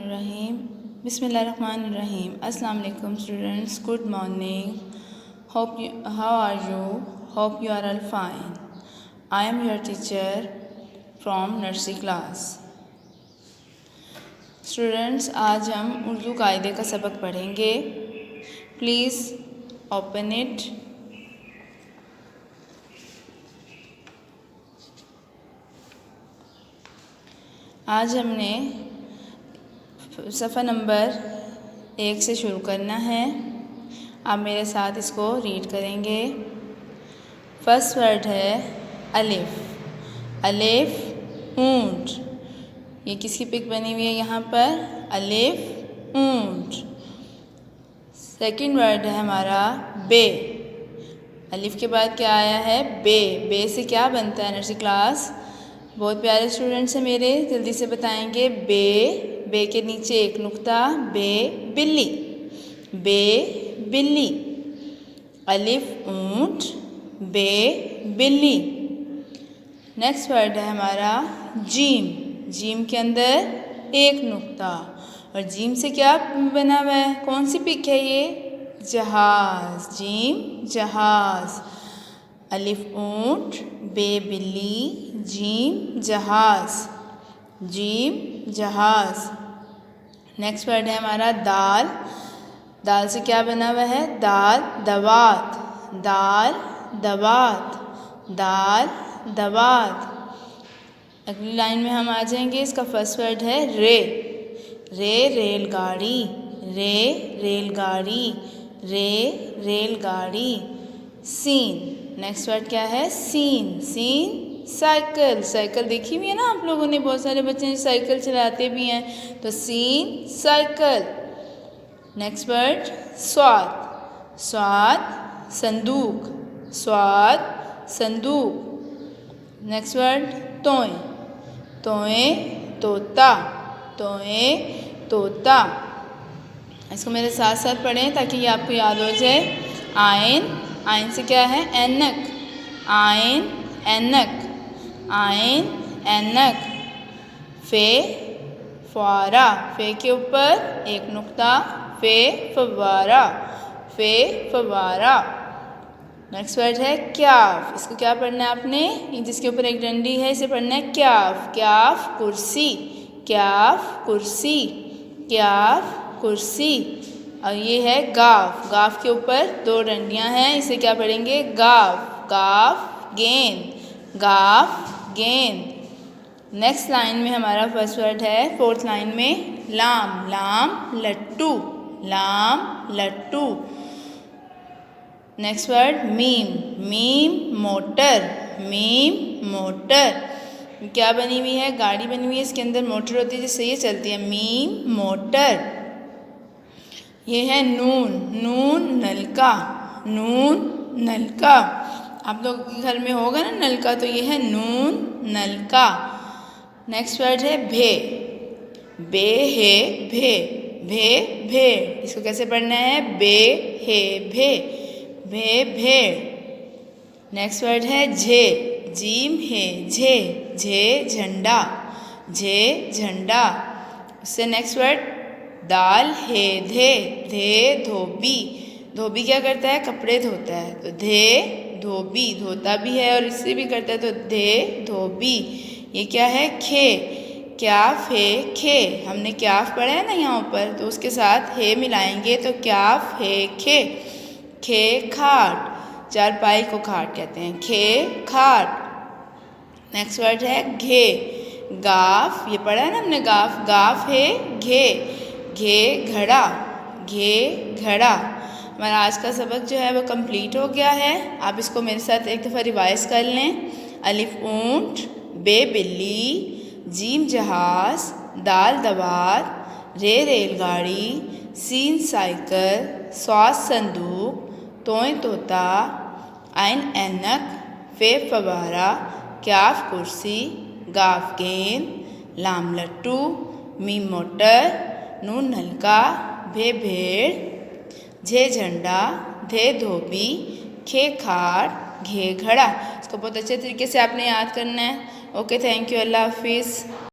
Bismillahirrahmanirrahim. Bismillahirrahmanirrahim. Assalamu alaikum students. Good morning. How are you? Hope you are all fine. I am your teacher from nursery class. Students, आज हम उर्दू कायदे का सबक पढ़ेंगे. Please open it. आज हमने सफ़ा नंबर 1 से शुरू करना है. आप मेरे साथ इसको रीड करेंगे. फर्स्ट वर्ड है अलिफ. अलिफ ऊंट. ये किसकी पिक बनी हुई है यहाँ पर? अलिफ ऊंट. सेकंड वर्ड है हमारा बे. अलिफ के बाद क्या आया है? बे. बे से क्या बनता है नर्सरी क्लास? बहुत प्यारे स्टूडेंट्स हैं मेरे, जल्दी से बताएंगे. बे. बे के नीचे एक नुक्ता. बे बिल्ली. बे बिल्ली. अलिफ ऊंट. बे बिल्ली. नेक्स्ट वर्ड है हमारा जीम. जीम के अंदर एक नुक्ता. और जीम से क्या बना हुआ है? कौन सी पिक है ये? जहाज. जीम जहाज. अलिफ ऊंट. बे बिल्ली. जीम जहाज. जीम जहाज. नेक्स्ट वर्ड है हमारा दाल. दाल से क्या बना हुआ है? दाल दवात. दाल दवात. दाल दवात. अगली लाइन में हम आ जाएंगे. इसका फर्स्ट वर्ड है रे. रे रेलगाड़ी. रे रेलगाड़ी. रे रेलगाड़ी. सीन. नेक्स्ट वर्ड क्या है? सीन. Scene cycle. साइकिल देखी हुई है ना आप लोगों ने? बहुत सारे बच्चे साइकिल चलाते भी हैं. तो सीन साइकिल. नेक्स्ट वर्ड स्वाद. स्वाद संदूक. स्वाद संदूक. नेक्स्ट वर्ड तोय. तोय तोता. तोय तोता. इसको मेरे साथ साथ पढ़ें ताकि ये आपको याद हो जाए. आयन. आयन से क्या है? ऐनक. आयन ऐनक. आयन ऐनक. फे फवारा. फे के ऊपर एक नुक्ता. फे फवारा. फे फवारा. नेक्स्ट वर्ड है क्याफ. इसको क्या पढ़ना है आपने? जिसके ऊपर एक डंडी है इसे पढ़ना है क्याफ. क्याफ कुर्सी. क्याफ कुर्सी. क्याफ कुर्सी. और ये है गाफ. गाफ के ऊपर दो डंडियां हैं. इसे क्या पढ़ेंगे? गाफ. गाफ गेंद. गाफ गेंद. नेक्स्ट लाइन में हमारा फर्स्ट वर्ड है. फोर्थ लाइन में लाम. लाम लट्टू. लाम लट्टू. Next word meme. Meme motor. Meme motor. क्या बनी हुई है? गाड़ी बनी हुई है. इसके अंदर मोटर होती है जिससे ये चलती है. Meme motor. ये है नून. नून नलका. नून नलका. आप लोग के घर में होगा ना नलका, तो ये है नून नलका. नेक्स्ट वर्ड है भे. बे हे भे. भे भेड़. इसको कैसे पढ़ना है? बे हे भे. भे भेड़. नेक्स्ट वर्ड है झे. जीम हे झे. झे झंडा. झे झंडा. उससे नेक्स्ट वर्ड दाल हे धे. धे धोबी. धोबी क्या करता है? कपड़े धोता है. तो धे धोबी. धोता भी है और इससे भी करता है. तो धे धोबी. ये क्या है? खे. क्याफ है खे. हमने क्याफ पढ़ा है ना यहाँ ऊपर, तो उसके साथ हे मिलाएंगे तो क्याफ है खे. खे खाट. चारपाई को खाट कहते हैं. खे खाट. नेक्स्ट वर्ड है घे. गाफ. ये पढ़ा है ना हमने गाफ. गाफ है घे. घे घड़ा. घे घड़ा. हमारा आज का सबक जो है वो कंप्लीट हो गया है. आप इसको मेरे साथ एक दफ़ा रिवाइज कर लें. अलिफ ऊंट. बे बिल्ली. जीम जहाज. दाल दवात. रे रेलगाड़ी. सीन साइकिल. स्वाद संदूक. तोय तोता. आइन ऐनक. फे फवारा. क्याफ कुर्सी. गाफ गेंद. लाम लट्टू. Meme motor. नून नलका. भे भेड़. झे झंडा. धे धोबी. खे खाट. घे घड़ा. इसको बहुत अच्छे तरीके से आपने याद करना है. Okay, thank you. अल्लाह हाफिज़.